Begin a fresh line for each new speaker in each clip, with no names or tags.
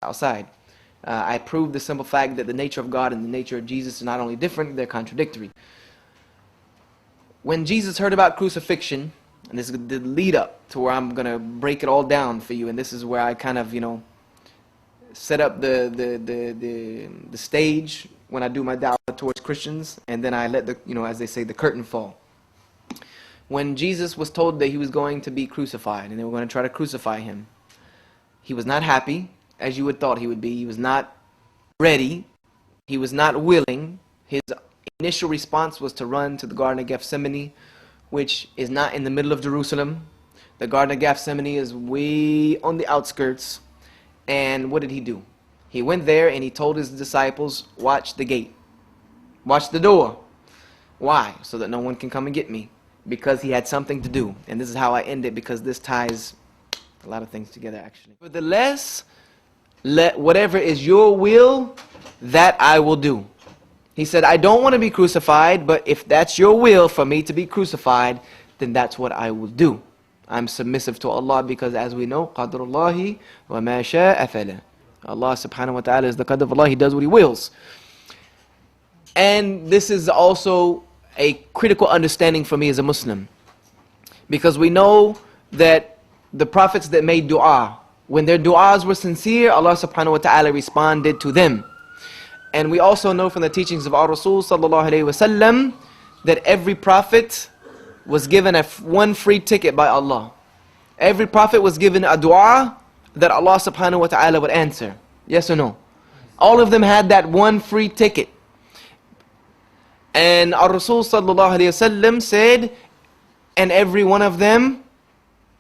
outside. I proved the simple fact that the nature of God and the nature of Jesus are not only different, they're contradictory. When Jesus heard about crucifixion, and this is the lead up to where I'm going to break it all down for you, and this is where I kind of, set up the stage when I do my da'wah towards Christians, and then I let the, as they say, the curtain fall. When Jesus was told that he was going to be crucified, and they were going to try to crucify him, he was not happy, as you would thought he would be. He was not ready. He was not willing. His initial response was to run to the Garden of Gethsemane, which is not in the middle of Jerusalem. The Garden of Gethsemane is way on the outskirts. And what did he do? He went there and he told his disciples, watch the gate. Watch the door. Why? So that no one can come and get me. Because he had something to do. And this is how I end it, because this ties a lot of things together actually. Nevertheless, let whatever is your will, that I will do. He said, I don't want to be crucified, but if that's your will for me to be crucified, then that's what I will do. I'm submissive to Allah, because as we know, qadrullahi wa ma sha'a fa'ala. Allah subhanahu wa ta'ala is the qadr of Allah. He does what He wills. And this is also a critical understanding for me as a Muslim, because we know that the prophets that made dua, when their du'as were sincere, Allah subhanahu wa ta'ala responded to them. And we also know from the teachings of our Rasul sallallahu alayhi wa sallam that every prophet was given one free ticket by Allah. Every prophet was given a dua that Allah subhanahu wa ta'ala would answer. Yes or no? All of them had that one free ticket. And our Rasul sallallahu alayhi wa sallam said, and every one of them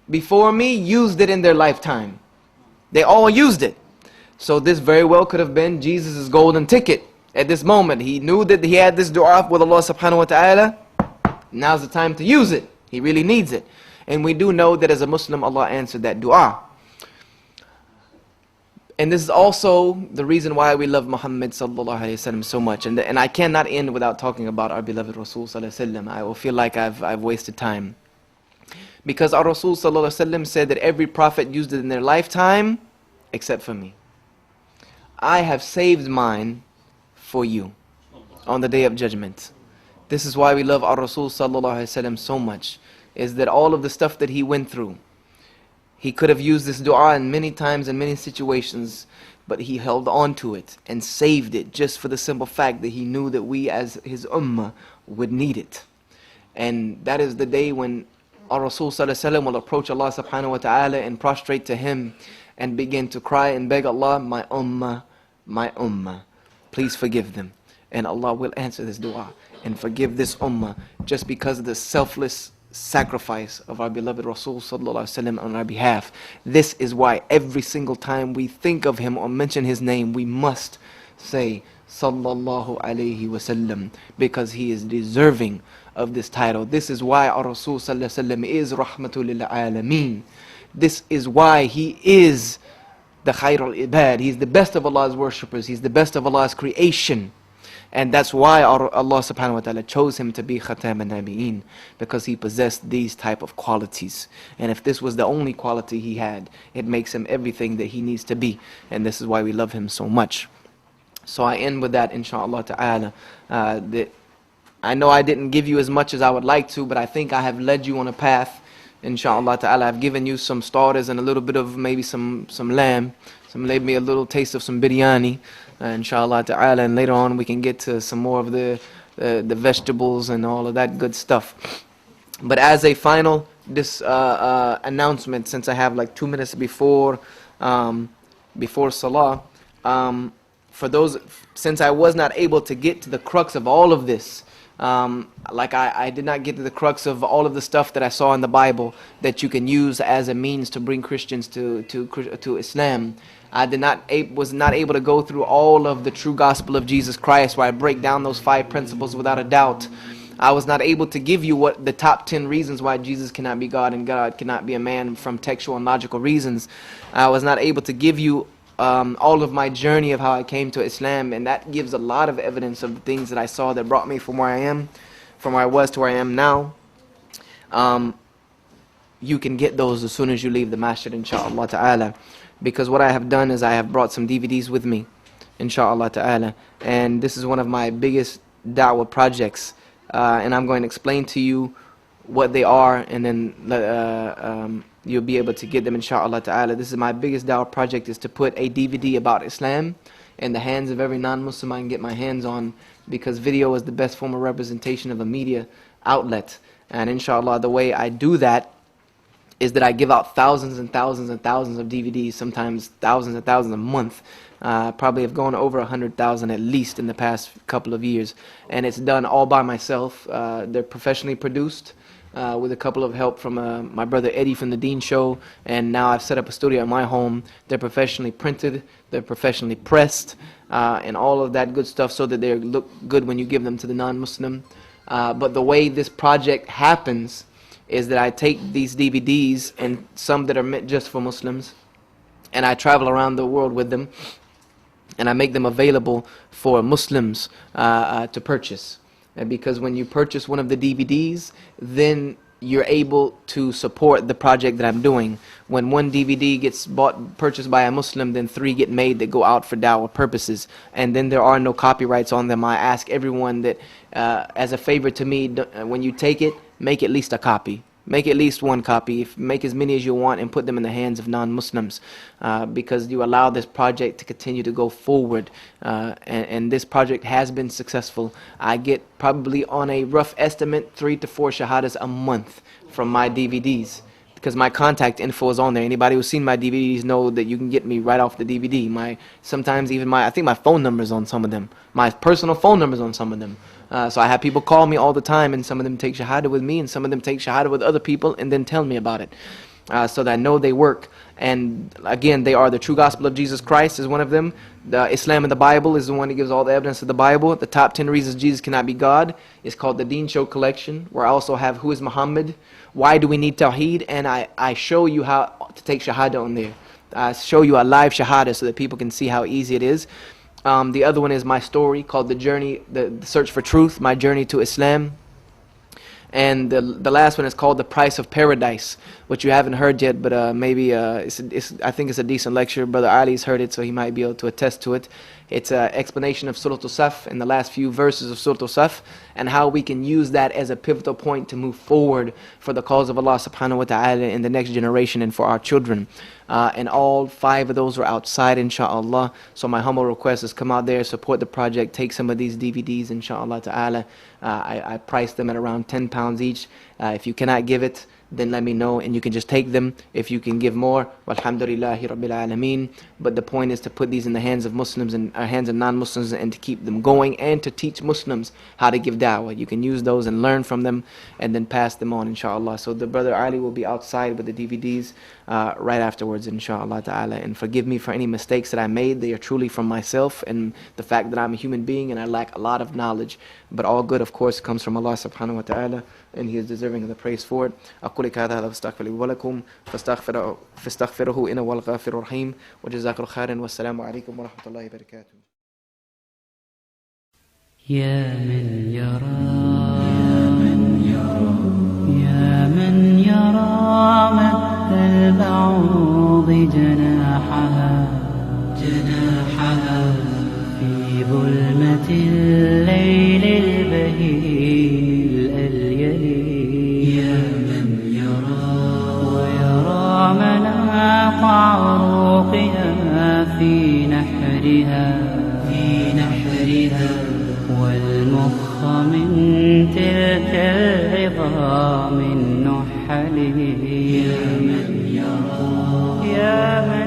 before me used it in their lifetime. They all used it. So this very well could have been Jesus' golden ticket at this moment. He knew that he had this dua with Allah subhanahu wa ta'ala. Now's the time to use it. He really needs it. And we do know that as a Muslim, Allah answered that dua. And this is also the reason why we love Muhammad sallallahu alayhi wa sallam so much. And I cannot end without talking about our beloved Rasul sallallahu alayhi wa sallam. I will feel like I've wasted time. Because our Rasul sallallahu alayhi wa sallam said that every prophet used it in their lifetime except for me. I have saved mine for you on the Day of Judgment. This is why we love our Rasul sallallahu alayhi wa sallam so much, is that all of the stuff that he went through, he could have used this dua in many times in many situations, but he held on to it and saved it just for the simple fact that he knew that we as his ummah would need it. And that is the day when our Rasul sallallahu alayhi wa sallam will approach Allah subhanahu wa ta'ala and prostrate to him and begin to cry and beg Allah, my ummah, please forgive them. And Allah will answer this dua and forgive this ummah just because of the selfless sacrifice of our beloved Rasul sallallahu alaihi wasallam on our behalf. This is why every single time we think of him or mention his name, we must say sallallahu alaihi wasallam, because he is deserving of this title. This is why our Rasul sallallahu alaihi wasallam is rahmatul lil alameen. This is why he is the khairul ibad. He's the best of Allah's worshippers. He's the best of Allah's creation. And that's why Allah subhanahu wa ta'ala chose him to be Khatam al-Nabi'een, because he possessed these type of qualities. And if this was the only quality he had, it makes him everything that he needs to be. And this is why we love him so much. So I end with that, inshaAllah ta'ala. I know I didn't give you as much as I would like to, but I think I have led you on a path. Inshallah ta'ala, I've given you some starters and a little bit of maybe some lamb, maybe a little taste of some biryani, inshallah ta'ala, and later on we can get to some more of the vegetables and all of that good stuff. But as a final announcement, since I have like 2 minutes before Salah, for those, since I was not able to get to the crux of all of this, I did not get to the crux of all of the stuff that I saw in the Bible that you can use as a means to bring Christians to Islam. I was not able to go through all of the true gospel of Jesus Christ, where I break down those 5 principles without a doubt. I was not able to give you what the top 10 reasons why Jesus cannot be God and God cannot be a man from textual and logical reasons. I was not able to give you all of my journey of how I came to Islam, and that gives a lot of evidence of the things that I saw that brought me from where I was to where I am now. You can get those as soon as you leave the masjid, inshaAllah ta'ala. because what I have done is I have brought some DVDs with me, inshallah ta'ala, and this is one of my biggest da'wah projects, and I'm going to explain to you what they are, and then you'll be able to get them, inshallah ta'ala. This is my biggest da'wah project, is to put a DVD about Islam in the hands of every non-Muslim I can get my hands on, because video is the best form of representation of a media outlet. And inshallah, the way I do that is that I give out thousands and thousands and thousands of DVDs, sometimes thousands and thousands a month. Probably have gone over 100,000 at least in the past couple of years. And it's done all by myself. They're professionally produced, with a couple of help from my brother Eddie from the Dean Show, and now I've set up a studio at my home. They're professionally printed, they're professionally pressed, and all of that good stuff, so that they look good when you give them to the non-Muslim. But the way this project happens is that I take these DVDs, and some that are meant just for Muslims, and I travel around the world with them, and I make them available for Muslims to purchase. Because when you purchase one of the DVDs, then you're able to support the project that I'm doing. When one DVD gets purchased by a Muslim, then 3 get made that go out for da'wah purposes, and then there are no copyrights on them. I ask everyone that, as a favor to me, when you take it, make at least a copy. Make at least one copy. Make as many as you want, and put them in the hands of non-Muslims, because you allow this project to continue to go forward. And this project has been successful. I get probably, on a rough estimate, 3 to 4 shahadas a month from my DVDs, because my contact info is on there. Anybody who's seen my DVDs know that you can get me right off the DVD. Sometimes even I think my phone number's on some of them. My personal phone number's on some of them. So I have people call me all the time, and some of them take shahada with me, and some of them take shahada with other people, and then tell me about it, so that I know they work. And again, they are the true gospel of Jesus Christ is one of them. The Islam in the Bible is the one that gives all the evidence of the Bible. The top 10 reasons Jesus cannot be God is called the Deen Show collection, where I also have Who is Muhammad, Why do we need Tawheed, and I show you how to take shahada on there. I show you a live shahada so that people can see how easy it is. The other one is my story called The Journey, the Search for Truth, My Journey to Islam. And the last one is called The Price of Paradise, which you haven't heard yet, but maybe I think it's a decent lecture. Brother Ali's heard it, so he might be able to attest to it. It's an explanation of Surah Al-Saf and the last few verses of Surah Al-Saf, and how we can use that as a pivotal point to move forward for the cause of Allah subhanahu wa ta'ala in the next generation and for our children. And all 5 of those are outside, inshallah. So my humble request is, come out there, support the project, take some of these DVDs, inshallah ta'ala. I price them at around £10 each. If you cannot give it, then let me know, and you can just take them. If you can give more, walhamdulillahi rabbil alameen. But the point is to put these in the hands of Muslims and hands of non-Muslims, and to keep them going, and to teach Muslims how to give da'wah. You can use those and learn from them, and then pass them on, inshallah. So the brother Ali will be outside with the DVDs right afterwards, inshallah ta'ala. And forgive me for any mistakes that I made. They are truly from myself and the fact that I'm a human being and I lack a lot of knowledge. But all good, of course, comes from Allah subhanahu wa ta'ala, and He is deserving of the praise for it. أقول هذا واستغفر لي ولكم فاستغفروه إنه هو الغافر الرحيم وجزاكم خيرا والسلام عليكم ورحمة الله وبركاته.
يا من يرى يا من يرى مد البعوض جناحها في ظلمة الليل البهيم الأليل. يا من يرى ويرى مناط عروقها في نحرها والمخ من تلك العظام النحل. يا من يرى